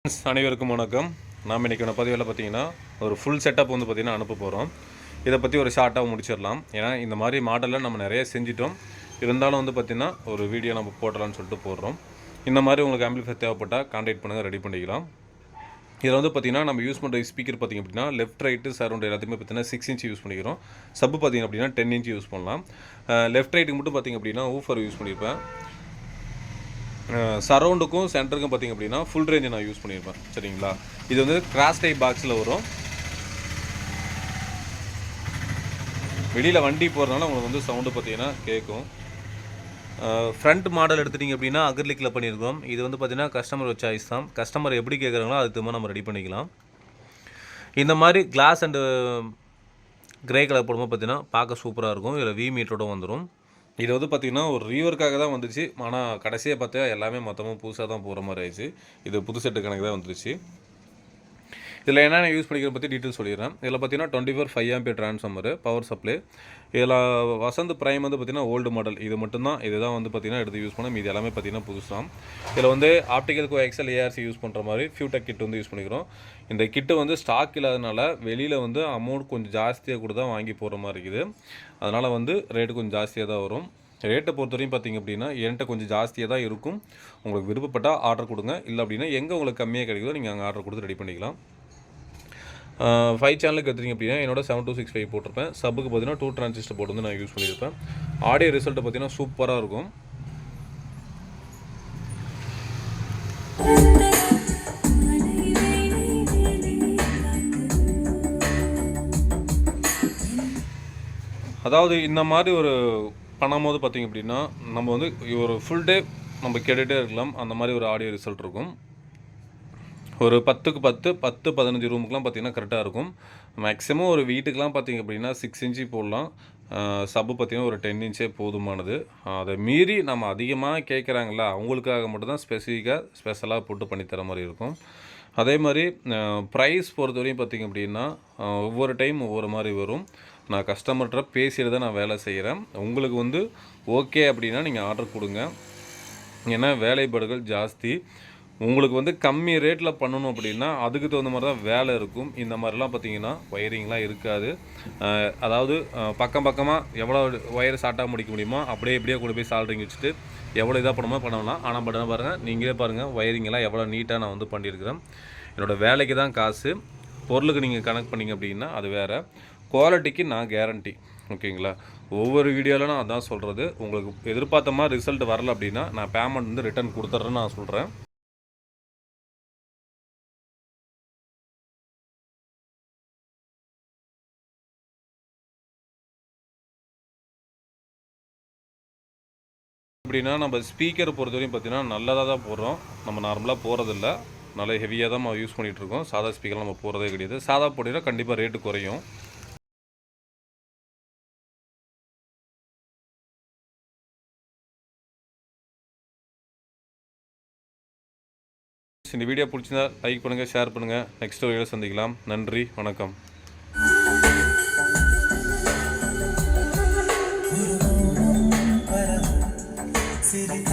அனைவருக்கும் வணக்கம். நாம் இன்றைக்கி பதிவில் பார்த்தீங்கன்னா ஒரு ஃபுல் செட்டப் வந்து பார்த்திங்கன்னா அனுப்ப போகிறோம். இதை பற்றி ஒரு ஷார்ட்டாக முடிச்சிடலாம். ஏன்னா இந்த மாதிரி மாடலில் நம்ம நிறைய செஞ்சிட்டோம். இருந்தாலும் வந்து பார்த்திங்கன்னா ஒரு வீடியோ நம்ம போடலாம்னு சொல்லிட்டு போடுறோம். இந்த மாதிரி உங்களுக்கு ஆம்பிளிஃபையர் தேவைப்பட்டால் கான்டாக்ட் பண்ணுங்கள், ரெடி பண்ணிக்கலாம். இதில் வந்து பார்த்திங்கன்னா நம்ம யூஸ் பண்ணுற ஸ்பீக்கர் பார்த்திங்க அப்படின்னா லெஃப்ட் ரைட்டு சரௌண்ட் எல்லாத்தையுமே பார்த்திங்கன்னா 6 இன்ச் யூஸ் பண்ணிக்கிறோம். சப்பு பார்த்திங்க அப்படின்னா 10 இன்ச் யூஸ் பண்ணலாம். லெஃப்ட் ரைட்டுக்கு மட்டும் பார்த்திங்க அப்படின்னா ஊஃபர் யூஸ் பண்ணியிருப்பேன். சரௌண்டுக்கும் சென்டருக்கும் பார்த்திங்க அப்படின்னா ஃபுல் ரேஞ்சை நான் யூஸ் பண்ணியிருப்பேன். சரிங்களா? இது வந்து கிராஸ் டைப் பாக்ஸில் வரும். வெளியில் வண்டி போகிறதுனால உங்களுக்கு வந்து சவுண்டு பார்த்திங்கன்னா கேட்கும். ஃப்ரண்ட் மாடல் எடுத்துட்டிங்க அப்படின்னா அக்ரிலிக்கில் பண்ணியிருக்கோம். இது வந்து பார்த்திங்கன்னா கஸ்டமர் சாய்ஸ் தான். கஸ்டமர் எப்படி கேட்குறாங்களோ அதுக்கு தகுந்த நம்ம ரெடி பண்ணிக்கலாம். இந்த மாதிரி கிளாஸ் அண்டு கிரே கலர் போடும்போது பார்த்திங்கன்னா பார்க்க சூப்பராக இருக்கும். இதில் வி மீட்டரோடு வந்துடும். இது வந்து பார்த்திங்கன்னா ஒரு ரீவர்க்காக தான் வந்துச்சு. ஆனால் கடைசியாக பார்த்தா எல்லாமே மொத்தமாக புதுசாக தான் போகிற மாதிரி ஆயிடுச்சு. இது புது செட்டு கணக்கு தான் வந்துருச்சு. இதில் என்னென்ன யூஸ் பண்ணிக்கிற பற்றி டீட்டெயில் சொல்லிடுறேன். இதில் பார்த்தீங்கன்னா 24 5 ஆம்பியர் ட்ரான்ஸ்ஃபார்மரு பவர் சப்ளை. இதில் வசந்த் பிரைம் வந்து பார்த்திங்கன்னா ஓல்டு மாடல். இது மட்டும்தான் இதுதான் வந்து பார்த்திங்கன்னா எடுத்து யூஸ் பண்ண. இது எல்லாமே பார்த்திங்கன்னா புதுசாக. இதில் வந்து ஆப்டிக்கல் கோஎக்ஸல் ஏஆர்சி யூஸ் பண்ணுற மாதிரி ஃபியூடெக் கிட் வந்து யூஸ் பண்ணிக்கிறோம். இந்த கிட்டு வந்து ஸ்டாக் இல்லாதனால வெளியில் வந்து அமௌண்ட் கொஞ்சம் ஜாஸ்தியாக கூட தான் வாங்கி போகிற மாதிரி இருக்குது. அதனால் வந்து ரேட்டு கொஞ்சம் ஜாஸ்தியாக தான் வரும். ரேட்டை பொறுத்தவரையும் பார்த்திங்க அப்படின்னா என்கிட்ட கொஞ்சம் ஜாஸ்தியாக தான் இருக்கும். உங்களுக்கு விருப்பப்பட்டால் ஆர்டர் கொடுங்க. இல்லை அப்படின்னா எங்கே உங்களுக்கு கம்மியாக கிடைக்குதோ நீங்கள் அங்கே ஆர்டர் கொடுத்து ரெடி பண்ணிக்கலாம். 5 சேனலுக்கு எடுத்துட்டிங்க அப்படின்னா என்னோட 7265 போட்டிருப்பேன். சப்புக்கு பார்த்தீங்கன்னா 2 டிரான்சிஸ்டர் போர்டு வந்து நான் யூஸ் பண்ணியிருப்பேன். ஆடியோ ரிசல்ட்டை பார்த்தீங்கன்னா சூப்பராக இருக்கும். அதாவது இந்த மாதிரி ஒரு பண்ணும்போது பார்த்திங்க அப்படின்னா நம்ம வந்து ஒரு ஃபுல் டே நம்ம கேட்டுகிட்டே இருக்கலாம். அந்த மாதிரி ஒரு ஆடியோ ரிசல்ட் இருக்கும். ஒரு 10க்கு 10 10-15 ரூமுக்கெலாம் பார்த்திங்கன்னா கரெக்டாக இருக்கும். மேக்ஸிமம் ஒரு வீட்டுக்கெலாம் பார்த்திங்க அப்படின்னா 6 இன்ச்சு போடலாம். சப்பு பார்த்திங்கன்னா ஒரு 10 இன்ச்சே போதுமானது. அதை மீறி நம்ம அதிகமாக கேட்குறாங்களா அவங்களுக்காக மட்டும்தான் ஸ்பெஷலாக போட்டு பண்ணித்தர மாதிரி இருக்கும். அதே மாதிரி ப்ரைஸ் பொறுத்தவரையும் பார்த்திங்க அப்படின்னா ஒவ்வொரு டைம் ஒவ்வொரு மாதிரி வரும். நான் கஸ்டமர்கிட்ட பேசிட்டு தான் நான் வேலை செய்கிறேன். உங்களுக்கு வந்து ஓகே அப்படின்னா நீங்கள் ஆர்டர் கொடுங்க. ஏன்னா வேலைப்பாடுகள் ஜாஸ்தி. உங்களுக்கு வந்து கம்மி ரேட்டில் பண்ணணும் அப்படின்னா அதுக்கு தகுந்த மாதிரி தான் வேலை இருக்கும். இந்த மாதிரிலாம் பார்த்திங்கன்னா ஒயரிங்லாம் இருக்காது. அதாவது பக்கமாக எவ்வளோ ஒயர் ஷார்ட்டாக முடிக்க முடியுமோ அப்படியே இப்படியே கொண்டு போய் சால்ட்ரிங் வச்சுட்டு எவ்வளோ இதாக பண்ணலாம். ஆனால் பட் பாருங்கள், நீங்களே பாருங்கள் ஒயரிங்கெல்லாம் எவ்வளோ நீட்டாக நான் வந்து பண்ணியிருக்கிறேன். என்னோடய வேலைக்கு தான் காசு. பொருளுக்கு நீங்கள் கனெக்ட் பண்ணிங்க அப்படின்னா அது வேறு. குவாலிட்டிக்கு நான் கேரண்டி. ஓகேங்களா? ஒவ்வொரு வீடியோவில் நான் அதான் சொல்கிறது. உங்களுக்கு எதிர்பார்த்த மாதிரி ரிசல்ட் வரல அப்படின்னா நான் பேமெண்ட் வந்து ரிட்டர்ன் கொடுத்துட்றேன்னு நான் சொல்கிறேன். அப்படின்னா நம்ம ஸ்பீக்கரை பொறுத்தவரையும் பார்த்திங்கன்னா நல்லதாக தான் போடுறோம். நம்ம நார்மலாக போகிறதில்ல. நல்லா ஹெவியாக தான் நம்ம யூஸ் பண்ணிகிட்ருக்கோம். சாதா ஸ்பீக்கர் நம்ம போகிறதே கிடையாது. சாதா போட்டிங்கன்னா கண்டிப்பாக ரேட்டு குறையும். இந்த வீடியோ பிடிச்சிருந்தா லைக் பண்ணுங்கள், ஷேர் பண்ணுங்கள். நெக்ஸ்ட் வீடியோவில் சந்திக்கலாம். நன்றி, வணக்கம். சிறு